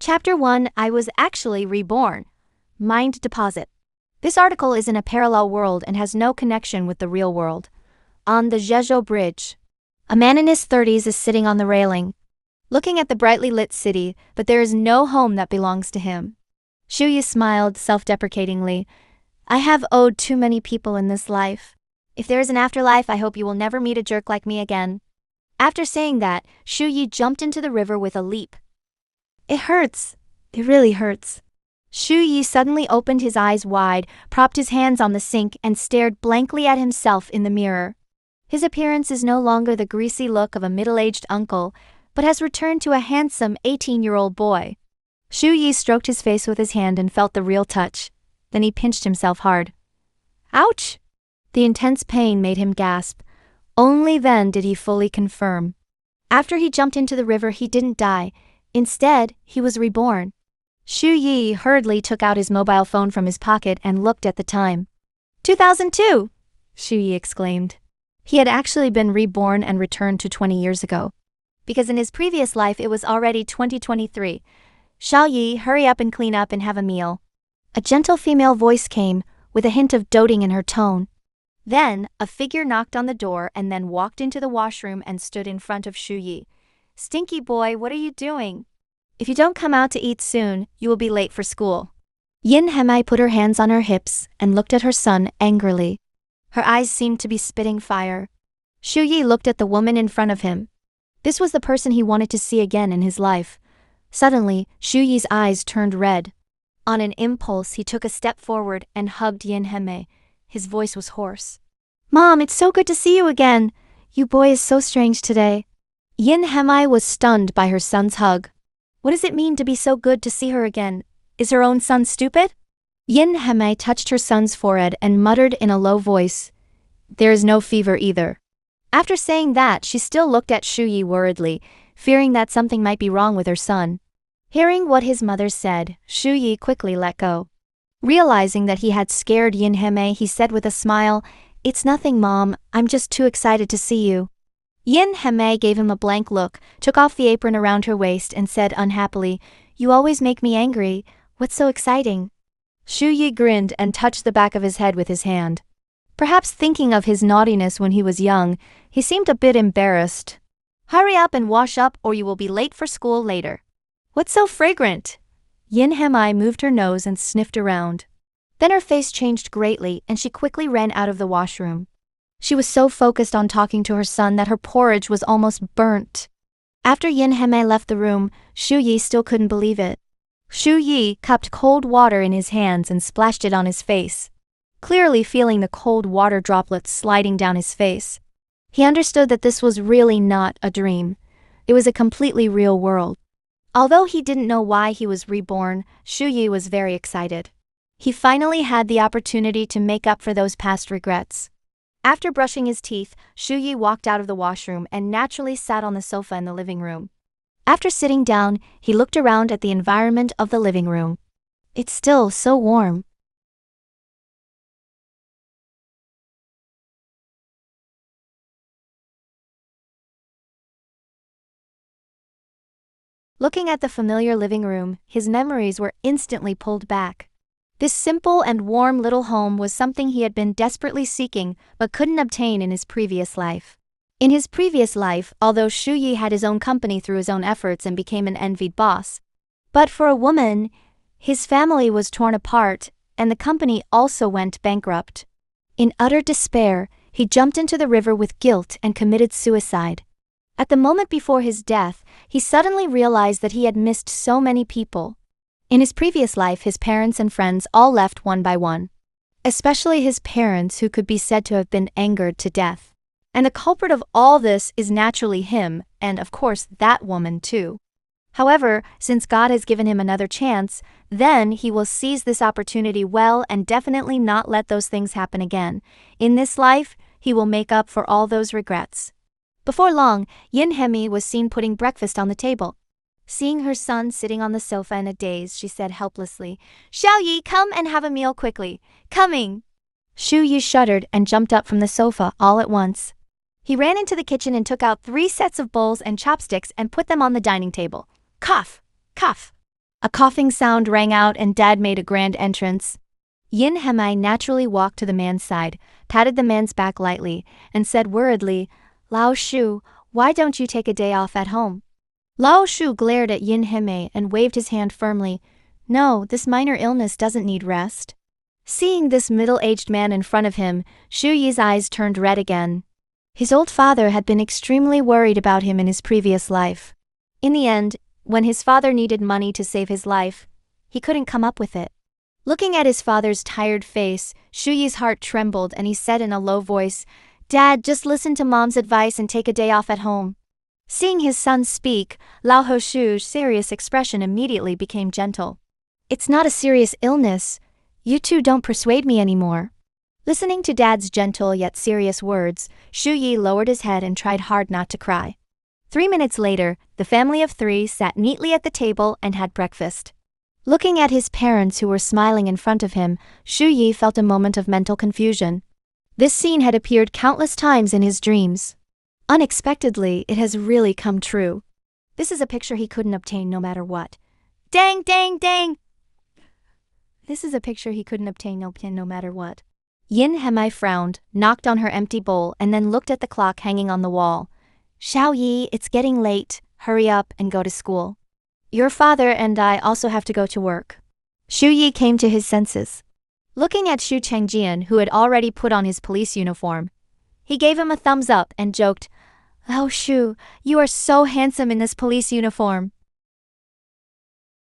Chapter 1 I Was Actually Reborn. Mind Deposit. This article is in a parallel world and has no connection with the real world. On the Jeju Bridge. A man in his 30s is sitting on the railing, looking at the brightly lit city, but there is no home that belongs to him. Shuyi smiled self-deprecatingly. I have owed too many people in this life. If there is an afterlife, I hope you will never meet a jerk like me again. After saying that, Shuyi jumped into the river with a leap. It hurts. It really hurts. Shuyi suddenly opened his eyes wide, propped his hands on the sink, and stared blankly at himself in the mirror. His appearance is no longer the greasy look of a middle-aged uncle, but has returned to a handsome 18-year-old boy. Shuyi stroked his face with his hand and felt the real touch. Then he pinched himself hard. Ouch! The intense pain made him gasp. Only then did he fully confirm. After he jumped into the river, he didn't die. Instead, he was reborn. Shuyi hurriedly took out his mobile phone from his pocket and looked at the time. 2002! Shuyi exclaimed. He had actually been reborn and returned to 20 years ago. Because in his previous life it was already 2023. Xiaoyi, hurry up and clean up and have a meal. A gentle female voice came, with a hint of doting in her tone. Then, a figure knocked on the door and then walked into the washroom and stood in front of Shuyi. Stinky boy, what are you doing? If you don't come out to eat soon, you will be late for school. Yin Hemai put her hands on her hips and looked at her son angrily. Her eyes seemed to be spitting fire. Shuyi looked at the woman in front of him. This was the person he wanted to see again in his life. Suddenly, Shuyi's eyes turned red. On an impulse, he took a step forward and hugged Yin Hemai. His voice was hoarse. Mom, it's so good to see you again. You boy is so strange today. Yin Hemai was stunned by her son's hug. What does it mean to be so good to see her again? Is her own son stupid? Yin Hemai touched her son's forehead and muttered in a low voice. There is no fever either. After saying that, she still looked at Shuyi worriedly, fearing that something might be wrong with her son. Hearing what his mother said, Shuyi quickly let go. Realizing that he had scared Yin Hemai, he said with a smile, It's nothing, Mom, I'm just too excited to see you. Yin Hemai gave him a blank look, took off the apron around her waist and said unhappily, You always make me angry, what's so exciting? Shuyi grinned and touched the back of his head with his hand. Perhaps thinking of his naughtiness when he was young, he seemed a bit embarrassed. Hurry up and wash up or you will be late for school later. What's so fragrant? Yin Hemai moved her nose and sniffed around. Then her face changed greatly and she quickly ran out of the washroom. She was so focused on talking to her son that her porridge was almost burnt. After Yin Hemai left the room, Shuyi still couldn't believe it. Shuyi cupped cold water in his hands and splashed it on his face, clearly feeling the cold water droplets sliding down his face. He understood that this was really not a dream. It was a completely real world. Although he didn't know why he was reborn, Shuyi was very excited. He finally had the opportunity to make up for those past regrets. After brushing his teeth, Shuyi walked out of the washroom and naturally sat on the sofa in the living room. After sitting down, he looked around at the environment of the living room. It's still so warm. Looking at the familiar living room, his memories were instantly pulled back. This simple and warm little home was something he had been desperately seeking but couldn't obtain in his previous life. In his previous life, although Shuyi had his own company through his own efforts and became an envied boss. But for a woman, his family was torn apart and the company also went bankrupt. In utter despair, he jumped into the river with guilt and committed suicide. At the moment before his death, he suddenly realized that he had missed so many people. In his previous life, his parents and friends all left one by one. Especially his parents, who could be said to have been angered to death. And the culprit of all this is naturally him, and of course that woman too. However, since God has given him another chance, then he will seize this opportunity well and definitely not let those things happen again. In this life, he will make up for all those regrets. Before long, Yin Hemai was seen putting breakfast on the table. Seeing her son sitting on the sofa in a daze, she said helplessly, Xiaoyi, come and have a meal quickly. Coming! Shuyi shuddered and jumped up from the sofa all at once. He ran into the kitchen and took out 3 sets of bowls and chopsticks and put them on the dining table. Cough! Cough! A coughing sound rang out and Dad made a grand entrance. Yin Hemai naturally walked to the man's side, patted the man's back lightly, and said worriedly, "Lao Shu, why don't you take a day off at home?" Lao Shu glared at Yin Hemei and waved his hand firmly. "No, this minor illness doesn't need rest." Seeing this middle-aged man in front of him, Shu Yi's eyes turned red again. His old father had been extremely worried about him in his previous life. In the end, when his father needed money to save his life, he couldn't come up with it. Looking at his father's tired face, Shu Yi's heart trembled and he said in a low voice, "Dad, just listen to Mom's advice and take a day off at home." Seeing his son speak, Lao Hoshu's serious expression immediately became gentle. "It's not a serious illness. You two don't persuade me anymore." Listening to Dad's gentle yet serious words, Shu Yi lowered his head and tried hard not to cry. 3 minutes later, the family of three sat neatly at the table and had breakfast. Looking at his parents who were smiling in front of him, Shu Yi felt a moment of mental confusion. This scene had appeared countless times in his dreams. Unexpectedly, it has really come true. This is a picture he couldn't obtain no matter what. Dang, dang, dang! This is a picture he couldn't obtain no matter what. Yin Hemai frowned, knocked on her empty bowl and then looked at the clock hanging on the wall. "Xiao Yi, it's getting late, hurry up and go to school. Your father and I also have to go to work." Shu Yi came to his senses. Looking at Shu Chengjian, who had already put on his police uniform, he gave him a thumbs up and joked, "Oh Shu, you are so handsome in this police uniform."